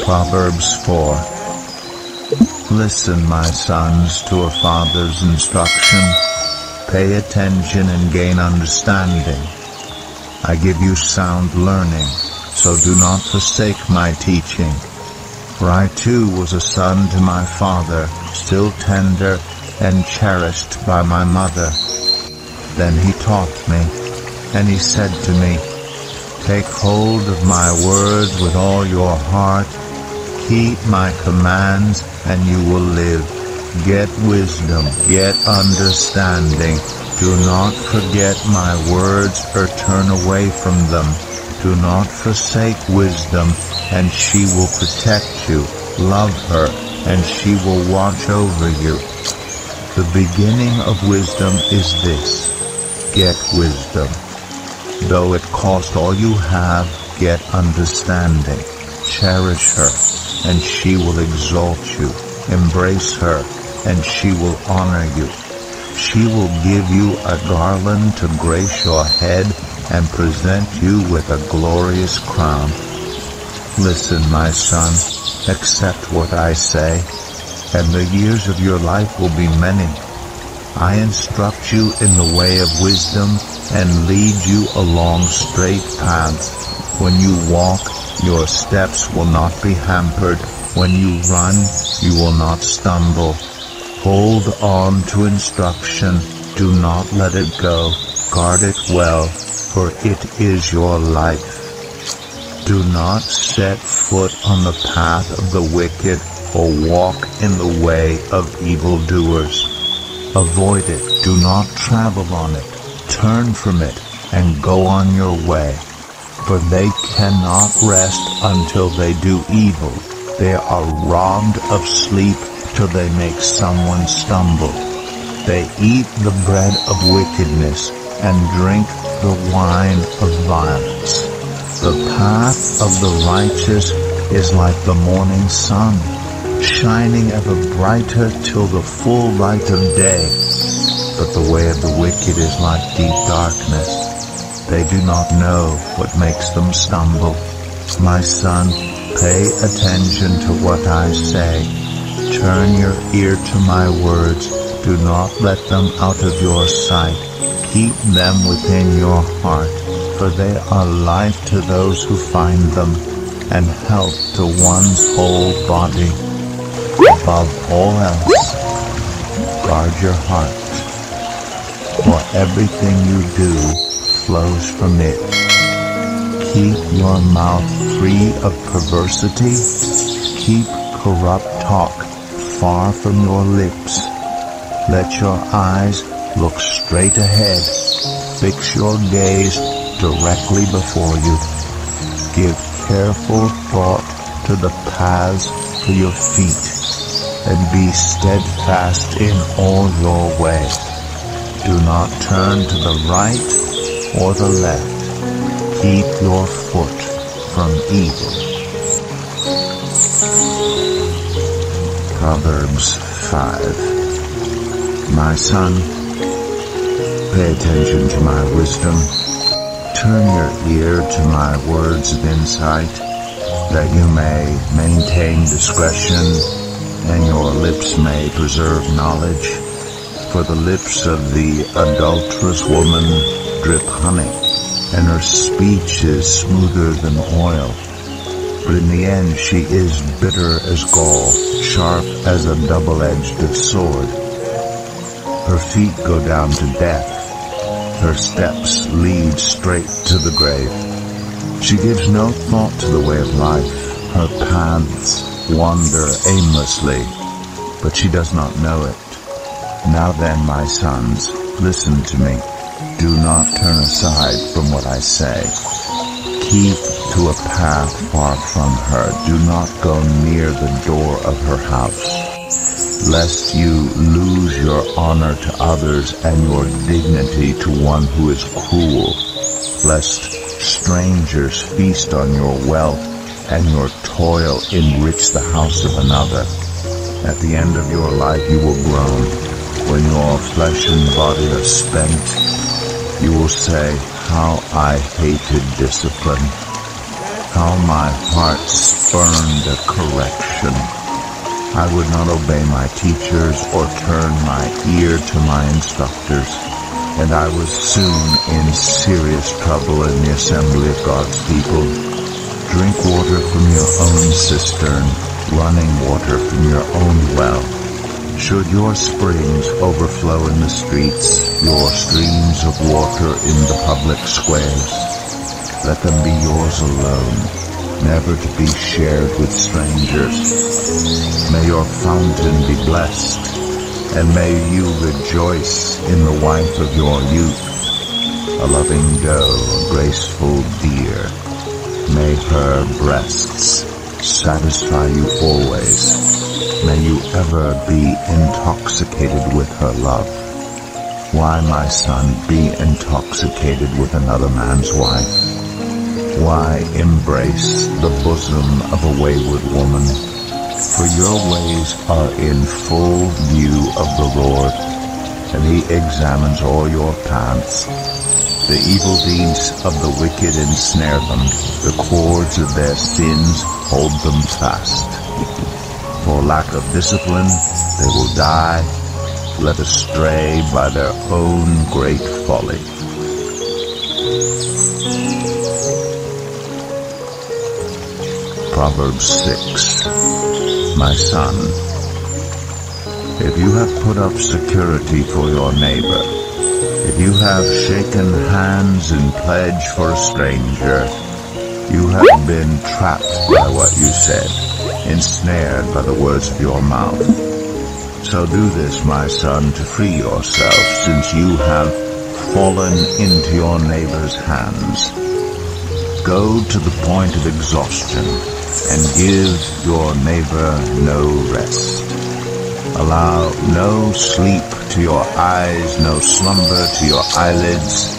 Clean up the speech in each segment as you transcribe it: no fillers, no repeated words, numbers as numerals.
Proverbs 4. Listen, my sons, to a father's instruction. Pay attention and gain understanding. I give you sound learning, so do not forsake my teaching. For I too was a son to my father, still tender and cherished by my mother. Then he taught me, and he said to me, Take hold of my words with all your heart. Keep my commands, and you will live. Get wisdom, get understanding. Do not forget my words or turn away from them. Do not forsake wisdom, and she will protect you. Love her, and she will watch over you. The beginning of wisdom is this: get wisdom. Though it cost all you have, get understanding. Cherish her, and she will exalt you. Embrace her, and she will honor you. She will give you a garland to grace your head and present you with a glorious crown. Listen, my son, accept what I say, and the years of your life will be many. I instruct you in the way of wisdom and lead you along straight paths. When you walk, your steps will not be hampered. When you run, you will not stumble. Hold on to instruction. Do not let it go. Guard it well, for it is your life. Do not set foot on the path of the wicked or walk in the way of evildoers. Avoid it. Do not travel on it. Turn from it and go on your way. For they cannot rest until they do evil. They are robbed of sleep till they make someone stumble. They eat the bread of wickedness and drink the wine of violence. The path of the righteous is like the morning sun, shining ever brighter till the full light of day. But the way of the wicked is like deep darkness. They do not know what makes them stumble. My son, pay attention to what I say. Turn your ear to my words. Do not let them out of your sight. Keep them within your heart, for they are life to those who find them, and health to one's whole body. Above all else, guard your heart, for everything you do flows from it. Keep your mouth free of perversity. Keep corrupt talk far from your lips. Let your eyes look straight ahead. Fix your gaze directly before you. Give careful thought to the paths for your feet, and be steadfast in all your way. Do not turn to the right or the left. Keep your foot from evil. Proverbs 5. My son, pay attention to my wisdom. Turn your ear to my words of insight, that you may maintain discretion, and your lips may preserve knowledge. For the lips of the adulterous woman drip honey, and her speech is smoother than oil. But in the end she is bitter as gall, sharp as a double-edged sword. Her feet go down to death. Her steps lead straight to the grave. She gives no thought to the way of life. Her paths wander aimlessly, but she does not know it. Now then, my sons, listen to me. Do not turn aside from what I say. Keep to a path far from her. Do not go near the door of her house, lest you lose your honor to others and your dignity to one who is cruel, lest strangers feast on your wealth and your toil enrich the house of another. At the end of your life you will groan. When your flesh and body are spent, you will say, how I hated discipline, how my heart spurned a correction. I would not obey my teachers or turn my ear to my instructors, and I was soon in serious trouble in the assembly of God's people. Drink water from your own cistern, running water from your own well. Should your springs overflow in the streets, your streams of water in the public squares, let them be yours alone, never to be shared with strangers. May your fountain be blessed, and may you rejoice in the wife of your youth, a loving doe, a graceful deer. May her breasts satisfy you always. May you ever be intoxicated with her love. Why, my son, be intoxicated with another man's wife? Why embrace the bosom of a wayward woman? For your ways are in full view of the Lord, and he examines all your paths. The evil deeds of the wicked ensnare them. The cords of their sins hold them fast. For lack of discipline, they will die, led astray by their own great folly. Proverbs 6. My son, if you have put up security for your neighbor, if you have shaken hands in pledge for a stranger, you have been trapped by what you said, ensnared by the words of your mouth. So do this, my son, to free yourself, since you have fallen into your neighbor's hands. Go to the point of exhaustion, and give your neighbor no rest. Allow no sleep to your eyes, no slumber to your eyelids.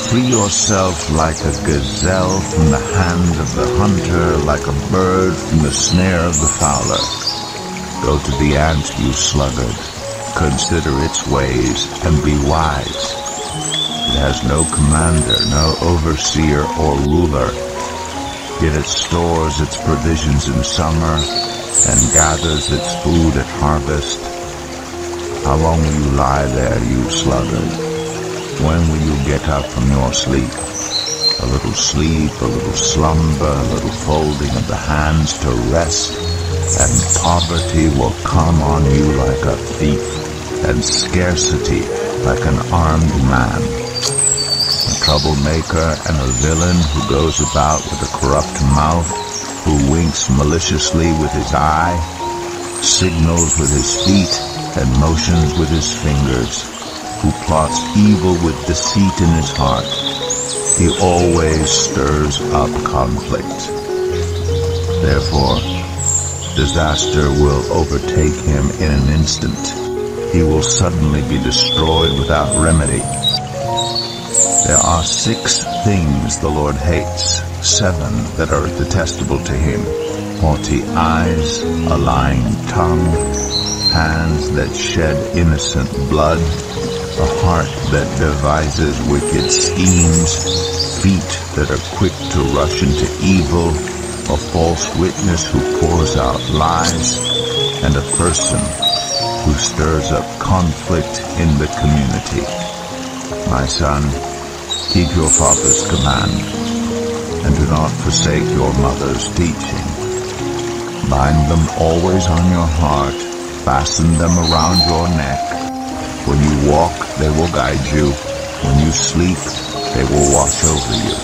Free yourself like a gazelle from the hand of the hunter, like a bird from the snare of the fowler. Go to the ant, you sluggard. Consider its ways, and be wise. It has no commander, no overseer or ruler. Yet it stores its provisions in summer, and gathers its food at harvest. How long will you lie there, you sluggard? When will you get up from your sleep? A little sleep, a little slumber, a little folding of the hands to rest, and poverty will come on you like a thief, and scarcity like an armed man. A troublemaker and a villain who goes about with a corrupt mouth, who winks maliciously with his eye, signals with his feet, and motions with his fingers, who plots evil with deceit in his heart. He always stirs up conflict. Therefore, disaster will overtake him in an instant. He will suddenly be destroyed without remedy. There are 6 things the Lord hates, 7 that are detestable to him: haughty eyes, a lying tongue, hands that shed innocent blood, a heart that devises wicked schemes, feet that are quick to rush into evil, a false witness who pours out lies, and a person who stirs up conflict in the community. My son, keep your father's command, and do not forsake your mother's teaching. Bind them always on your heart, fasten them around your neck. When you walk, they will guide you. When you sleep, they will watch over you.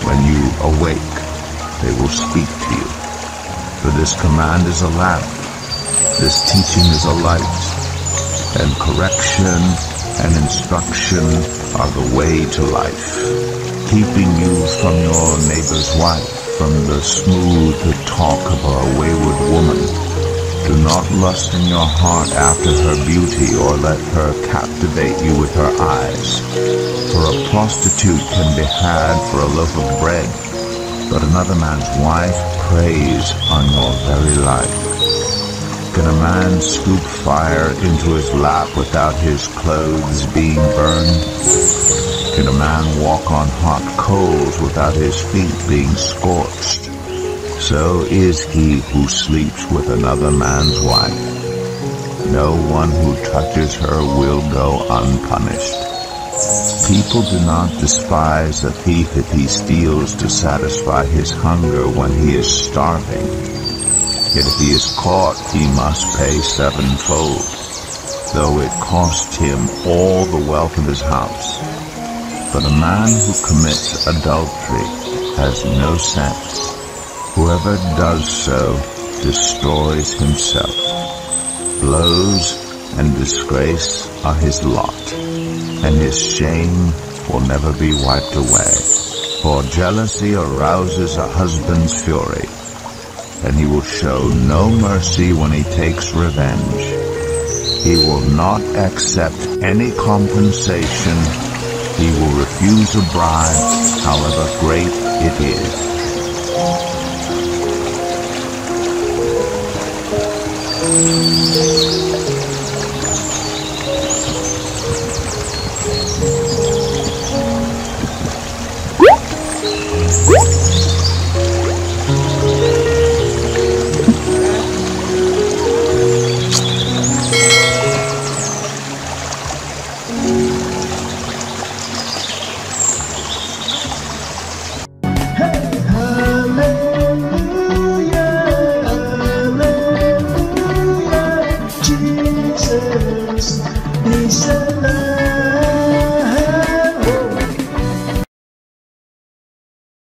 When you awake, they will speak to you. For this command is a lamp, this teaching is a light, and correction and instruction are the way to life, keeping you from your neighbor's wife, from the smooth talk of a wayward woman. Do not lust in your heart after her beauty, or let her captivate you with her eyes. For a prostitute can be had for a loaf of bread, but another man's wife preys on your very life. Can a man scoop fire into his lap without his clothes being burned? Can a man walk on hot coals without his feet being scorched? So is he who sleeps with another man's wife. No one who touches her will go unpunished. People do not despise a thief if he steals to satisfy his hunger when he is starving. Yet if he is caught, he must pay 7-fold, though it cost him all the wealth of his house. But a man who commits adultery has no sense. Whoever does so destroys himself. Blows and disgrace are his lot, and his shame will never be wiped away. For jealousy arouses a husband's fury, and he will show no mercy when he takes revenge. He will not accept any compensation. He will refuse a bribe, however great it is. He's alive.